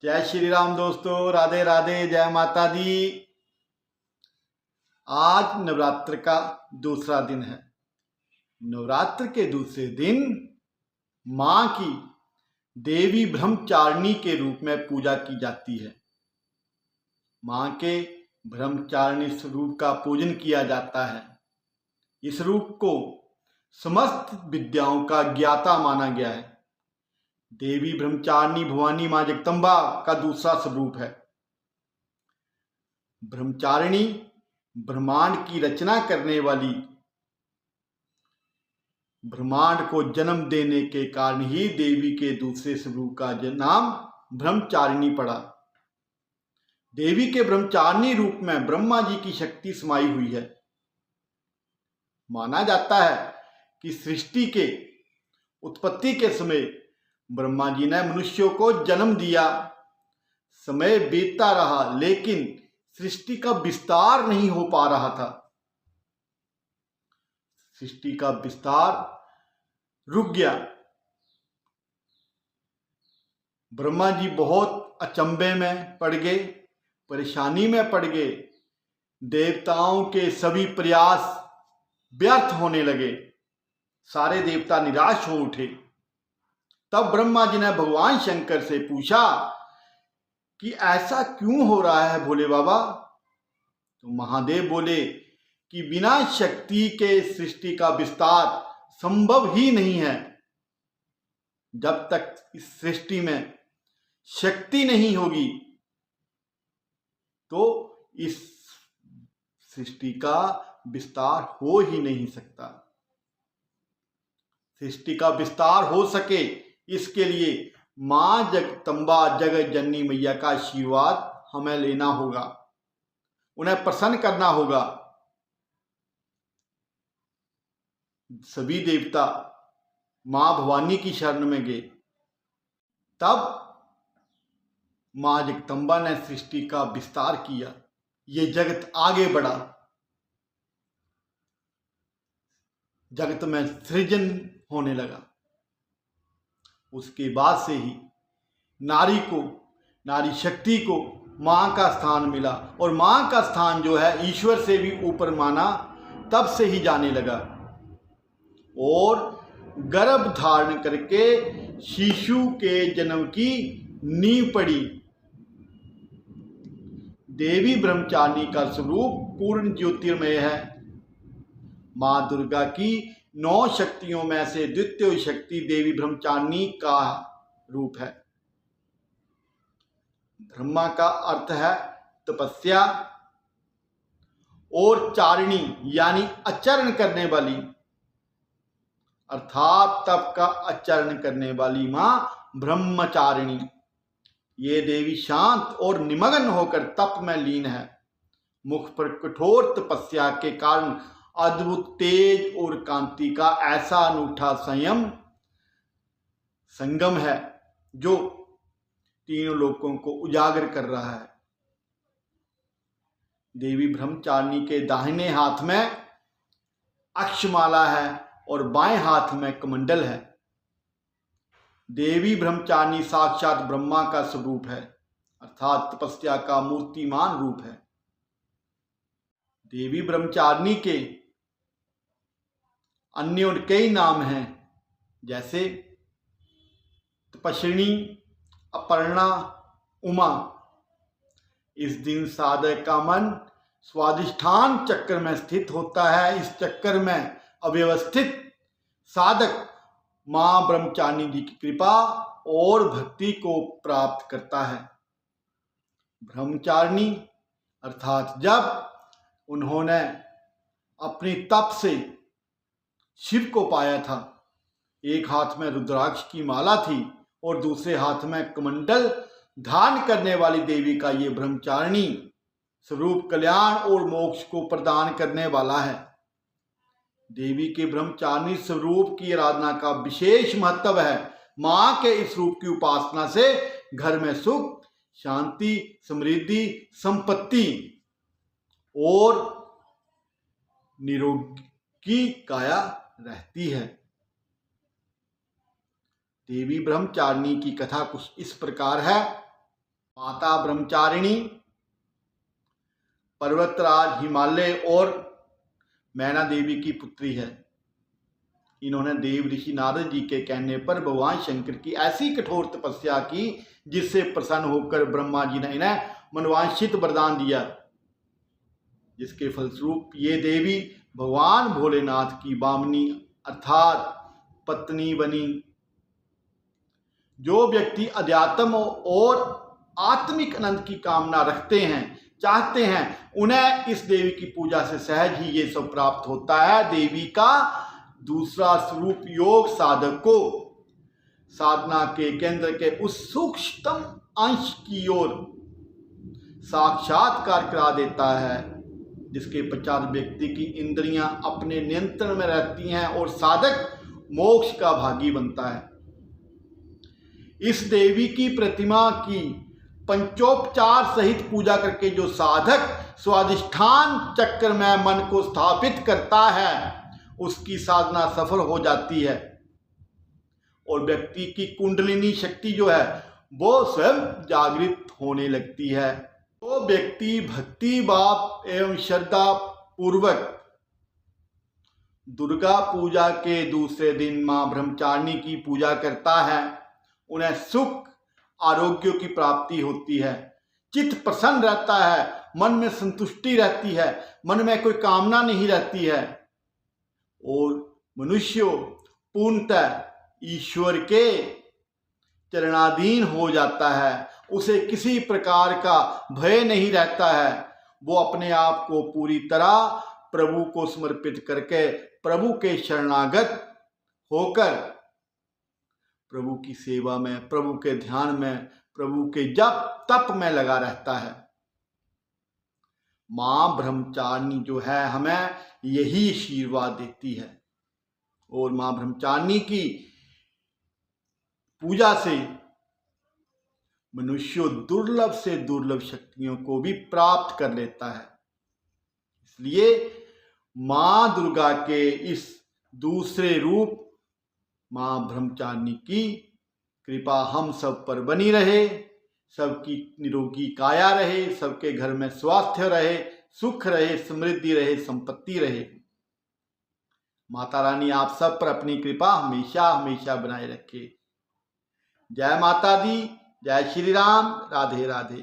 जय श्री राम दोस्तों, राधे राधे, जय माता दी। आज नवरात्र का दूसरा दिन है। नवरात्र के दूसरे दिन मां की देवी ब्रह्मचारिणी के रूप में पूजा की जाती है। मां के ब्रह्मचारिणी स्वरूप का पूजन किया जाता है। इस रूप को समस्त विद्याओं का ज्ञाता माना गया है। देवी ब्रह्मचारिणी भवानी मां जगदम्बा का दूसरा स्वरूप है। ब्रह्मचारिणी ब्रह्मांड की रचना करने वाली, ब्रह्मांड को जन्म देने के कारण ही देवी के दूसरे स्वरूप का नाम ब्रह्मचारिणी पड़ा। देवी के ब्रह्मचारिणी रूप में ब्रह्मा जी की शक्ति समाई हुई है। माना जाता है कि सृष्टि के उत्पत्ति के समय ब्रह्मा जी ने मनुष्यों को जन्म दिया। समय बीतता रहा लेकिन सृष्टि का विस्तार नहीं हो पा रहा था। सृष्टि का विस्तार रुक गया। ब्रह्मा जी बहुत अचंभे में पड़ गए, परेशानी में पड़ गए। देवताओं के सभी प्रयास व्यर्थ होने लगे। सारे देवता निराश हो उठे। तब ब्रह्मा जी ने भगवान शंकर से पूछा कि ऐसा क्यों हो रहा है भोले बाबा। तो महादेव बोले कि बिना शक्ति के सृष्टि का विस्तार संभव ही नहीं है। जब तक इस सृष्टि में शक्ति नहीं होगी तो इस सृष्टि का विस्तार हो ही नहीं सकता। सृष्टि का विस्तार हो सके इसके लिए मां जगदम्बा जगत जननी मैया का आशीर्वाद हमें लेना होगा, उन्हें प्रसन्न करना होगा। सभी देवता मां भवानी की शरण में गए। तब मां जगदम्बा ने सृष्टि का विस्तार किया। ये जगत आगे बढ़ा। जगत में सृजन होने लगा। उसके बाद से ही नारी शक्ति को मां का स्थान मिला और मां का स्थान जो है ईश्वर से भी ऊपर माना तब से ही जाने लगा। और गर्भ धारण करके शिशु के जन्म की नींव पड़ी। देवी ब्रह्मचारिणी का स्वरूप पूर्ण ज्योतिर्मय है। मां दुर्गा की 9 शक्तियों में से द्वितीय शक्ति देवी ब्रह्मचारिणी का रूप है। ब्रह्मा का अर्थ है तपस्या और चारिणी यानी आचरण करने वाली, अर्थात तप का आचरण करने वाली मां ब्रह्मचारिणी। ये देवी शांत और निमग्न होकर तप में लीन है। मुख पर कठोर तपस्या के कारण अद्भुत तेज और कांति का ऐसा अनूठा संगम है जो तीनों लोकों को उजागर कर रहा है। देवी ब्रह्मचारिणी के दाहिने हाथ में अक्षमाला है और बाएं हाथ में कमंडल है। देवी ब्रह्मचारिणी साक्षात ब्रह्मा का स्वरूप है, अर्थात तपस्या का मूर्तिमान रूप है। देवी ब्रह्मचारिणी के अन्य और कई नाम हैं, जैसे तपस्विनी, अपर्णा, उमा। इस दिन साधक का मन स्वाधिष्ठान चक्र में स्थित होता है। इस चक्र में अव्यवस्थित साधक मां ब्रह्मचारिणी जी की कृपा और भक्ति को प्राप्त करता है। ब्रह्मचारिणी अर्थात जब उन्होंने अपनी तप से शिव को पाया था, एक हाथ में रुद्राक्ष की माला थी और दूसरे हाथ में कमंडल धारण करने वाली देवी का ये ब्रह्मचारिणी स्वरूप कल्याण और मोक्ष को प्रदान करने वाला है। देवी के ब्रह्मचारिणी स्वरूप की आराधना का विशेष महत्व है। मां के इस रूप की उपासना से घर में सुख, शांति, समृद्धि, संपत्ति और निरोगी काया रहती है। देवी ब्रह्मचारिणी की कथा कुछ इस प्रकार है। माता ब्रह्मचारिणी पर्वतराज हिमालय और मैना देवी की पुत्री है। इन्होंने देव ऋषि नारद जी के कहने पर भगवान शंकर की ऐसी कठोर तपस्या की जिससे प्रसन्न होकर ब्रह्मा जी ने इन्हें मनवांछित वरदान दिया, जिसके फलस्वरूप ये देवी भगवान भोलेनाथ की वामनी अर्थात पत्नी बनी। जो व्यक्ति अध्यात्म और आत्मिक आनंद की कामना रखते हैं, चाहते हैं, उन्हें इस देवी की पूजा से सहज ही ये सब प्राप्त होता है। देवी का दूसरा स्वरूप योग साधक को साधना के केंद्र के उस सूक्ष्मतम अंश की ओर साक्षात्कार करा देता है, जिसके पश्चात व्यक्ति की इंद्रियां अपने नियंत्रण में रहती हैं और साधक मोक्ष का भागी बनता है। इस देवी की प्रतिमा की पंचोपचार सहित पूजा करके जो साधक स्वाधिष्ठान चक्र में मन को स्थापित करता है, उसकी साधना सफल हो जाती है और व्यक्ति की कुंडलिनी शक्ति जो है वो स्वयं जागृत होने लगती है। तो व्यक्ति भक्ति भाव एवं श्रद्धा पूर्वक दुर्गा पूजा के दूसरे दिन मां ब्रह्मचारिणी की पूजा करता है, उन्हें सुख आरोग्य की प्राप्ति होती है, चित्त प्रसन्न रहता है, मन में संतुष्टि रहती है, मन में कोई कामना नहीं रहती है और मनुष्य पूर्णतः ईश्वर के चरणाधीन हो जाता है। उसे किसी प्रकार का भय नहीं रहता है। वो अपने आप को पूरी तरह प्रभु को समर्पित करके प्रभु के शरणागत होकर प्रभु की सेवा में, प्रभु के ध्यान में, प्रभु के जप तप में लगा रहता है। मां ब्रह्मचारिणी जो है हमें यही आशीर्वाद देती है और मां ब्रह्मचारिणी की पूजा से मनुष्य दुर्लभ से दुर्लभ शक्तियों को भी प्राप्त कर लेता है। इसलिए मां दुर्गा के इस दूसरे रूप मां ब्रह्मचारिणी की कृपा हम सब पर बनी रहे, सबकी निरोगी काया रहे, सबके घर में स्वास्थ्य रहे, सुख रहे, समृद्धि रहे, संपत्ति रहे। माता रानी आप सब पर अपनी कृपा हमेशा हमेशा बनाए रखे। जय माता दी, जय श्री राम, राधे राधे।